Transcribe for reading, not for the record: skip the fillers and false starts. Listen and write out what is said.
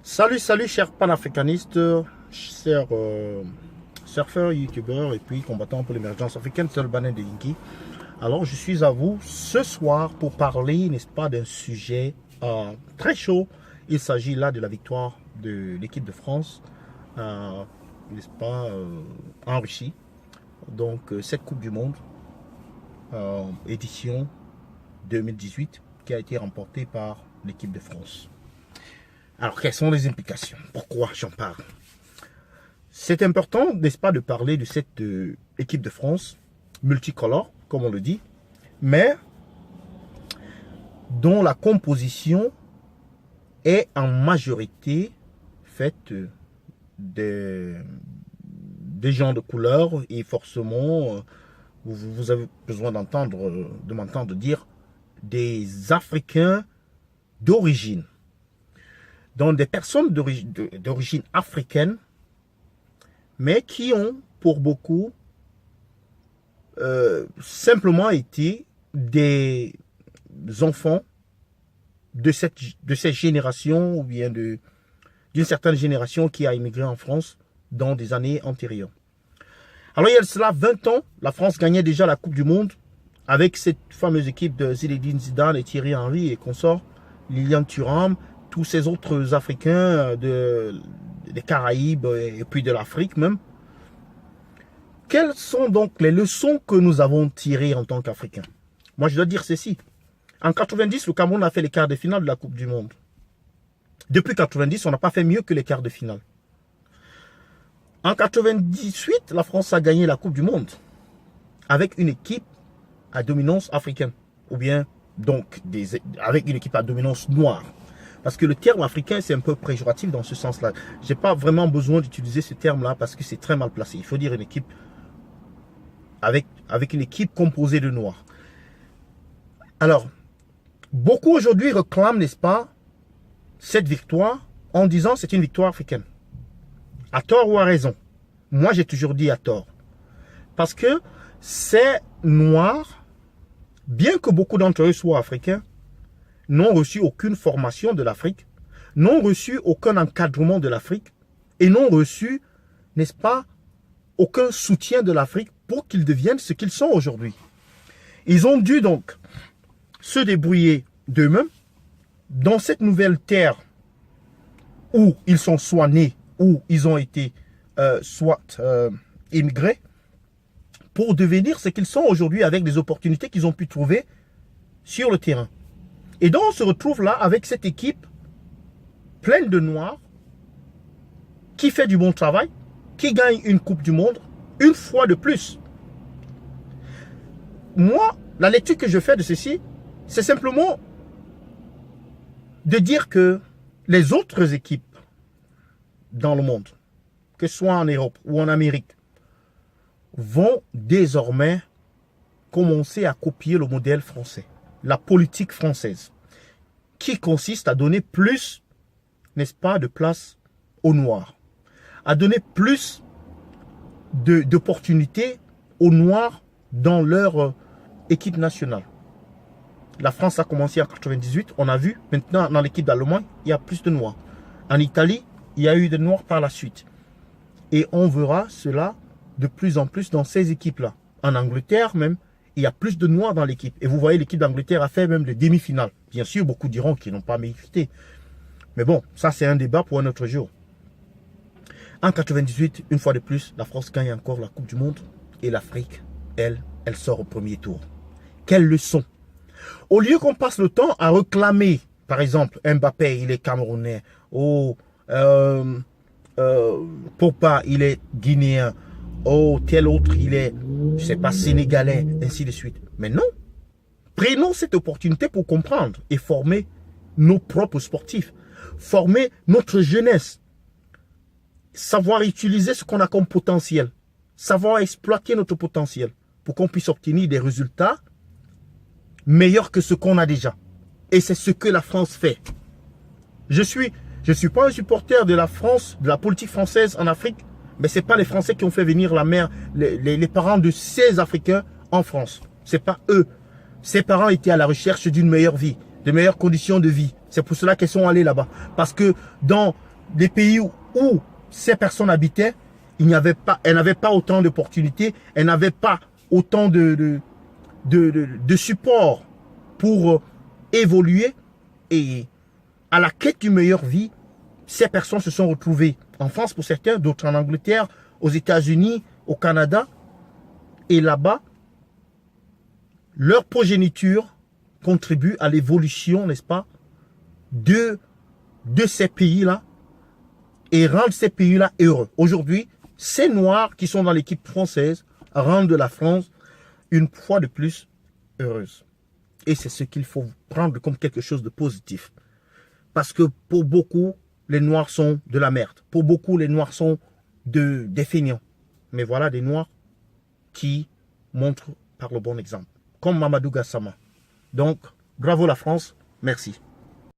Salut, salut, chers panafricanistes, chers surfeurs, youtubeurs et puis combattants pour l'émergence africaine, c'est le Banin de Yinki. Alors, je suis à vous ce soir pour parler, n'est-ce pas, d'un sujet très chaud. Il s'agit là de la victoire de l'équipe de France, n'est-ce pas, en Russie. Donc, cette Coupe du Monde, édition 2018, qui a été remportée par l'équipe de France. Alors, quelles sont les implications? Pourquoi j'en parle? C'est important, n'est-ce pas, de parler de cette équipe de France multicolore, comme on le dit, mais dont la composition est en majorité faite des gens de couleur et forcément, vous avez besoin de m'entendre dire des Africains d'origine. Donc des personnes d'origine africaine, mais qui ont pour beaucoup simplement été des enfants de cette génération ou bien d'une certaine génération qui a immigré en France dans des années antérieures. Alors il y a cela 20 ans, la France gagnait déjà la Coupe du Monde avec cette fameuse équipe de Zinedine Zidane et Thierry Henry et consorts, Lilian Thuram, tous ces autres Africains des Caraïbes et puis de l'Afrique même. Quelles sont donc les leçons que nous avons tirées en tant qu'Africains? Moi, je dois dire ceci. En 90, le Cameroun a fait les quarts de finale de la Coupe du Monde. Depuis 90, on n'a pas fait mieux que les quarts de finale. En 98, la France a gagné la Coupe du Monde avec une équipe à dominance africaine. Ou bien, donc, avec une équipe à dominance noire. Parce que le terme africain, c'est un peu péjoratif dans ce sens-là. Je n'ai pas vraiment besoin d'utiliser ce terme-là parce que c'est très mal placé. Il faut dire une équipe avec une équipe composée de noirs. Alors, beaucoup aujourd'hui réclament, n'est-ce pas, cette victoire en disant c'est une victoire africaine. À tort ou à raison? Moi, j'ai toujours dit à tort. Parce que ces noirs, bien que beaucoup d'entre eux soient africains, n'ont reçu aucune formation de l'Afrique, n'ont reçu aucun encadrement de l'Afrique et n'ont reçu, n'est-ce pas, aucun soutien de l'Afrique pour qu'ils deviennent ce qu'ils sont aujourd'hui. Ils ont dû donc se débrouiller d'eux-mêmes dans cette nouvelle terre où ils sont soit nés, où ils ont été soit immigrés, pour devenir ce qu'ils sont aujourd'hui avec des opportunités qu'ils ont pu trouver sur le terrain. Et donc, on se retrouve là avec cette équipe pleine de noirs qui fait du bon travail, qui gagne une Coupe du Monde une fois de plus. Moi, la lecture que je fais de ceci, c'est simplement de dire que les autres équipes dans le monde, que ce soit en Europe ou en Amérique, vont désormais commencer à copier le modèle français. La politique française, qui consiste à donner plus, n'est-ce pas, de place aux Noirs, à donner plus d'opportunités aux Noirs dans leur équipe nationale. La France a commencé en 98, on a vu, maintenant dans l'équipe d'Allemagne, il y a plus de Noirs. En Italie, il y a eu des Noirs par la suite. Et on verra cela de plus en plus dans ces équipes-là. En Angleterre même, il y a plus de noirs dans l'équipe. Et vous voyez, l'équipe d'Angleterre a fait même des demi-finales. Bien sûr, beaucoup diront qu'ils n'ont pas mérité. Mais bon, ça c'est un débat pour un autre jour. En 98, une fois de plus, la France gagne encore la Coupe du Monde. Et l'Afrique, elle sort au premier tour. Quelle leçon! Au lieu qu'on passe le temps à réclamer, par exemple, Mbappé, il est camerounais. Oh, Pogba, il est guinéen. Oh, tel autre, il est, je sais pas, sénégalais, ainsi de suite. Mais non. Prenons cette opportunité pour comprendre et former nos propres sportifs. Former notre jeunesse. Savoir utiliser ce qu'on a comme potentiel. Savoir exploiter notre potentiel pour qu'on puisse obtenir des résultats meilleurs que ce qu'on a déjà. Et c'est ce que la France fait. Je suis pas un supporter de la France, de la politique française en Afrique. Mais ce n'est pas les Français qui ont fait venir la mère, les parents de ces Africains en France. Ce n'est pas eux. Ces parents étaient à la recherche d'une meilleure vie, de meilleures conditions de vie. C'est pour cela qu'ils sont allés là-bas. Parce que dans les pays où ces personnes habitaient, elles n'avaient pas autant d'opportunités, elles n'avaient pas autant de support pour évoluer. Et à la quête d'une meilleure vie, ces personnes se sont retrouvées en France pour certains, d'autres en Angleterre, aux États-Unis, au Canada. Et là-bas, leur progéniture contribue à l'évolution, n'est-ce pas, de ces pays-là et rendent ces pays-là heureux. Aujourd'hui, ces Noirs qui sont dans l'équipe française rendent la France une fois de plus heureuse. Et c'est ce qu'il faut prendre comme quelque chose de positif. Parce que pour beaucoup, les Noirs sont de la merde. Pour beaucoup, les Noirs sont des feignants. Mais voilà des Noirs qui montrent par le bon exemple. Comme Mamadou Gassama. Donc, bravo la France. Merci.